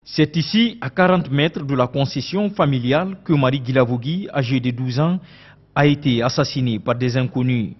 C'est ici, à 40 mètres de la concession familiale, que Marie Guilavogui, âgée de 12 ans, a été assassinée par des inconnus.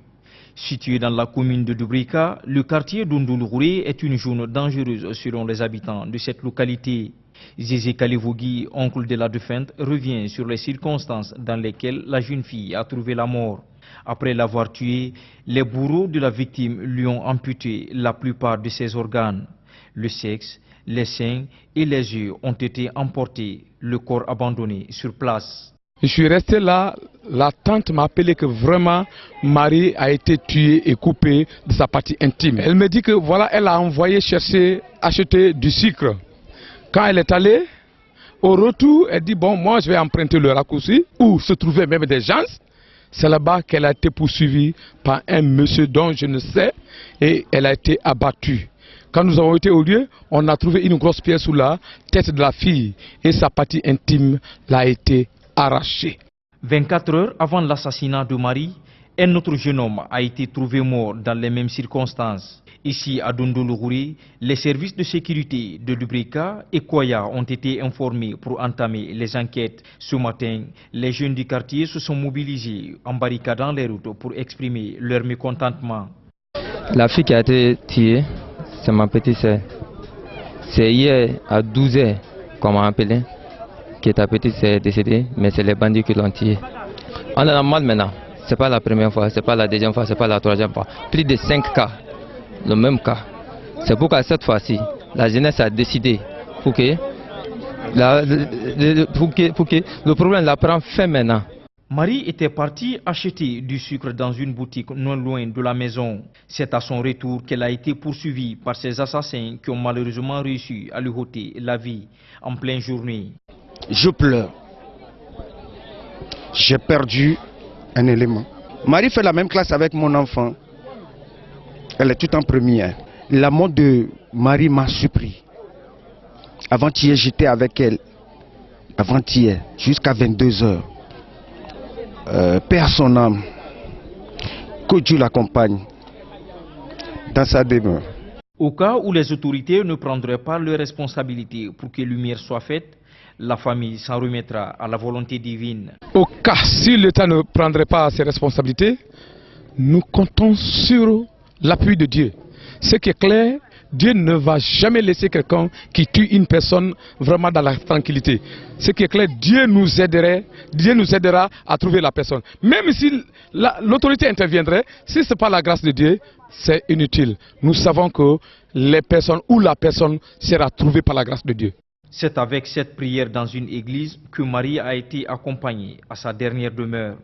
Situé dans la commune de Dubrika, le quartier d'Ondoulougouré est une zone dangereuse selon les habitants de cette localité. Zézé Kalevogui, oncle de la défunte, revient sur les circonstances dans lesquelles la jeune fille a trouvé la mort. Après l'avoir tuée, les bourreaux de la victime lui ont amputé la plupart de ses organes. Le sexe, les seins et les yeux ont été emportés, le corps abandonné sur place. Je suis resté là, la tante m'a appelé que vraiment Marie a été tuée et coupée de sa partie intime. Elle me dit que voilà, elle a envoyé acheter du sucre. Quand elle est allée, au retour, elle dit bon, moi je vais emprunter le raccourci où se trouvaient même des gens. C'est là-bas qu'elle a été poursuivie par un monsieur dont je ne sais et elle a été abattue. Quand nous avons été au lieu, on a trouvé une grosse pierre sous la tête de la fille et sa partie intime l'a été arrachée. 24 heures avant l'assassinat de Marie, un autre jeune homme a été trouvé mort dans les mêmes circonstances. Ici à Dondoulougouré, les services de sécurité de Dubrika et Koya ont été informés pour entamer les enquêtes. Ce matin, les jeunes du quartier se sont mobilisés en barricadant les routes pour exprimer leur mécontentement. La fille qui a été tuée, c'est ma petite sœur. C'est hier à 12 h qu'on m'a appelé que ta petite sœur est décédée, mais c'est les bandits qui l'ont tuée. On a mal maintenant. C'est pas la première fois, c'est pas la deuxième fois, c'est pas la troisième fois. Plus de 5 cas, le même cas. C'est pourquoi cette fois-ci, la jeunesse a décidé pour que le problème la prend fin maintenant. Marie était partie acheter du sucre dans une boutique non loin de la maison. C'est à son retour qu'elle a été poursuivie par ces assassins qui ont malheureusement réussi à lui ôter la vie en pleine journée. Je pleure. J'ai perdu un élément. Marie fait la même classe avec mon enfant. Elle est toute en première. La mort de Marie m'a surpris. Avant-hier, j'étais avec elle. Avant-hier, jusqu'à 22 h. Père son âme, que Dieu l'accompagne dans sa demeure. Au cas où les autorités ne prendraient pas leurs responsabilités pour que lumière soit faite, la famille s'en remettra à la volonté divine. Au cas si l'État ne prendrait pas ses responsabilités, nous comptons sur l'appui de Dieu. Ce qui est clair, Dieu ne va jamais laisser quelqu'un qui tue une personne vraiment dans la tranquillité. Ce qui est clair, Dieu nous aidera à trouver la personne. Même si l'autorité interviendrait, si ce n'est pas la grâce de Dieu, c'est inutile. Nous savons que les personnes ou la personne sera trouvée par la grâce de Dieu. C'est avec cette prière dans une église que Marie a été accompagnée à sa dernière demeure.